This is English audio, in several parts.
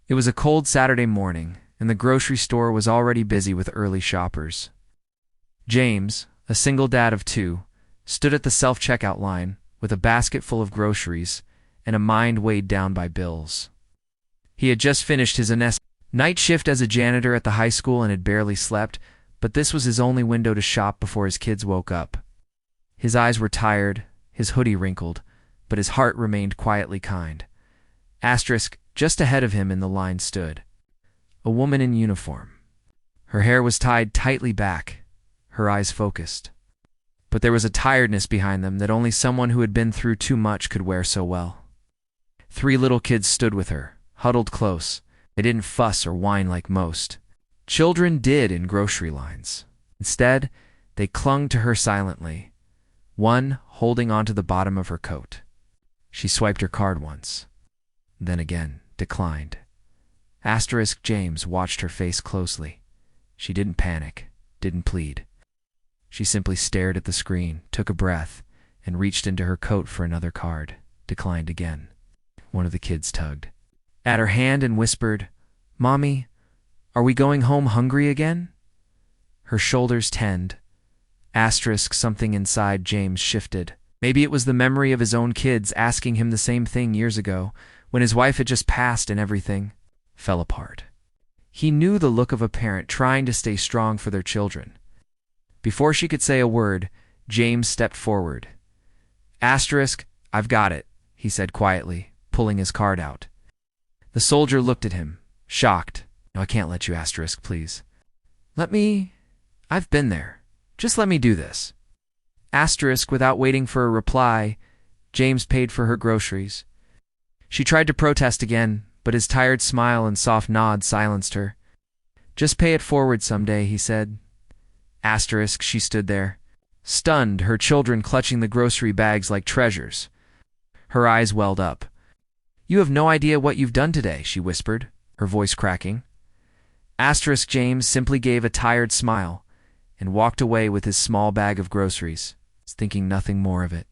It was a cold Saturday morning, and the grocery store was already busy with early shoppers. James, a single dad of two, stood at the self-checkout line with a basket full of groceries and a mind weighed down by bills. He had just finished his night shift as a janitor at the high school and had barely slept, but this was his only window to shop before his kids woke up. His eyes were tired, his hoodie wrinkled, but his heart remained quietly kind. Just ahead of him in the line stood a woman in uniform. Her hair was tied tightly back, her eyes focused. But there was a tiredness behind them that only someone who had been through too much could wear so well. 3 little kids stood with her, huddled close. They didn't fuss or whine like most children did in grocery lines. Instead, they clung to her silently, one holding onto the bottom of her coat. She swiped her card once, then again declined. James watched her face closely. She didn't panic, didn't plead. She simply stared at the screen, took a breath, and reached into her coat for another card, declined again. One of the kids tugged at her hand and whispered, "Mommy, are we going home hungry again?" Her shoulders tensed. Something inside James shifted. Maybe it was the memory of his own kids asking him the same thing years ago, when his wife had just passed and everything fell apart. He knew the look of a parent trying to stay strong for their children. Before she could say a word, James stepped forward. "I've got it," he said quietly, pulling his card out. The soldier looked at him, shocked. "No, I can't let you, please. I've been there. Just let me do this." Without waiting for a reply, James paid for her groceries. She tried to protest again, but his tired smile and soft nod silenced her. "Just pay it forward someday," he said. She stood there, stunned, her children clutching the grocery bags like treasures. Her eyes welled up. "You have no idea what you've done today," she whispered, her voice cracking. James simply gave a tired smile and walked away with his small bag of groceries, thinking nothing more of it.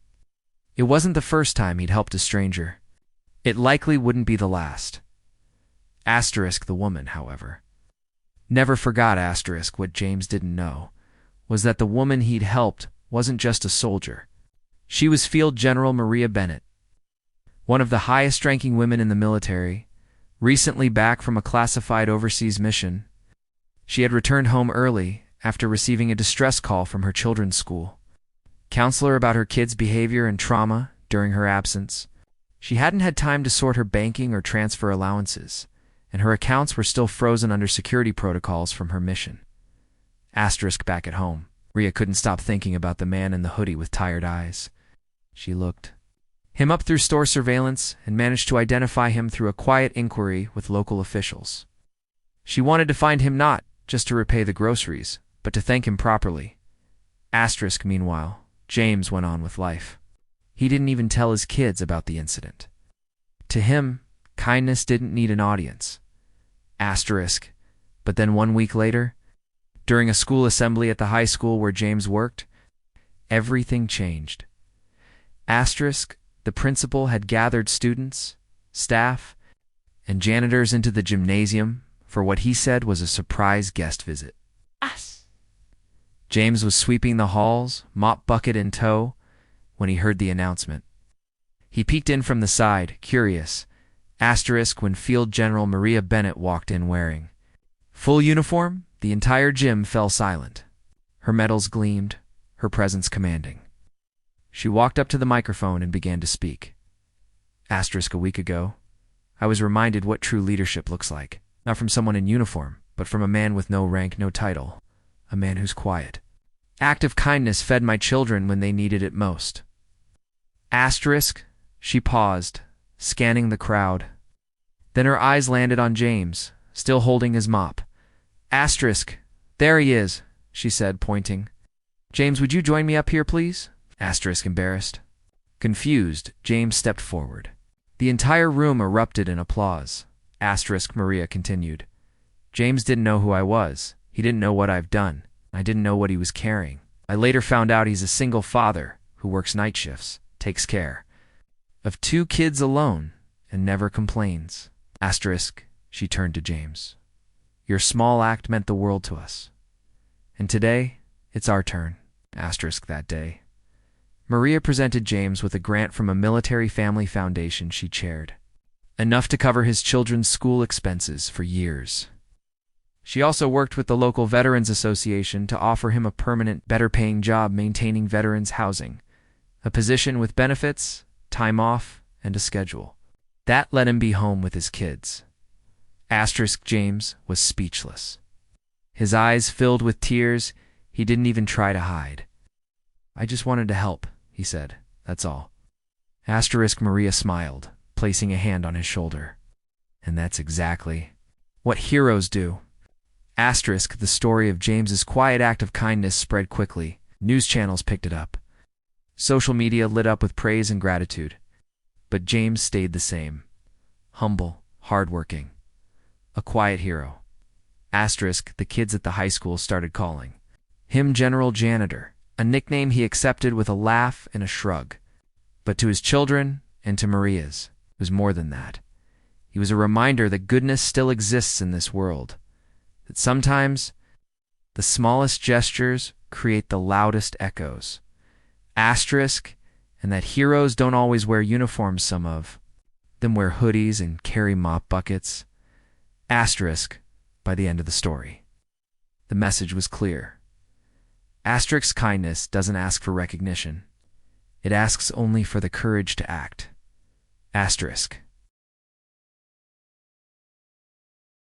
It wasn't the first time he'd helped a stranger. It likely wouldn't be the last. The woman, however, never forgot what James didn't know was that the woman he'd helped wasn't just a soldier. She was Field General Maria Bennett, one of the highest-ranking women in the military, recently back from a classified overseas mission. She had returned home early after receiving a distress call from her children's school. Counselor about her kids' behavior and trauma during her absence. She hadn't had time to sort her banking or transfer allowances, and her accounts were still frozen under security protocols from her mission. Back at home, Maria couldn't stop thinking about the man in the hoodie with tired eyes. She looked him up through store surveillance and managed to identify him through a quiet inquiry with local officials. She wanted to find him not just to repay the groceries, but to thank him properly. Meanwhile, James went on with life. He didn't even tell his kids about the incident. To him, kindness didn't need an audience. But then 1 week later, during a school assembly at the high school where James worked, everything changed. The principal had gathered students, staff, and janitors into the gymnasium for what he said was a surprise guest visit. James was sweeping the halls, mop bucket in tow, when he heard the announcement. He peeked in from the side, curious. When Field General Maria Bennett walked in wearing full uniform, the entire gym fell silent. Her medals gleamed, her presence commanding. She walked up to the microphone and began to speak. A week ago, I was reminded what true leadership looks like, not from someone in uniform, but from a man with no rank, no title, a man who's quiet. Act of kindness fed my children when they needed it most. She paused, scanning the crowd. Then her eyes landed on James, still holding his mop. There he is, she said, pointing. "James, would you join me up here, please?" Embarrassed. Confused, James stepped forward. The entire room erupted in applause. Maria continued. "James didn't know who I was. He didn't know what I've done. I didn't know what he was carrying. I later found out he's a single father who works night shifts, takes care of 2 kids alone, and never complains." She turned to James. Your small act meant the world to us. And today, it's our turn. That day. Maria presented James with a grant from a military family foundation she chaired, enough to cover his children's school expenses for years. She also worked with the local Veterans Association to offer him a permanent, better-paying job maintaining veterans' housing, a position with benefits, time off, and a schedule. That let him be home with his kids. James was speechless. His eyes filled with tears he didn't even try to hide. I just wanted to help, he said. That's all. Maria smiled, placing a hand on his shoulder. And that's exactly what heroes do. The story of James's quiet act of kindness spread quickly. News channels picked it up. Social media lit up with praise and gratitude. But James stayed the same. Humble, hardworking. A quiet hero. The kids at the high school started calling him General Janitor, a nickname he accepted with a laugh and a shrug. But to his children, and to Maria's, it was more than that. He was a reminder that goodness still exists in this world. That sometimes the smallest gestures create the loudest echoes. And that heroes don't always wear uniforms. Some of them wear hoodies and carry mop buckets. By the end of the story. The message was clear. Kindness doesn't ask for recognition. It asks only for the courage to act.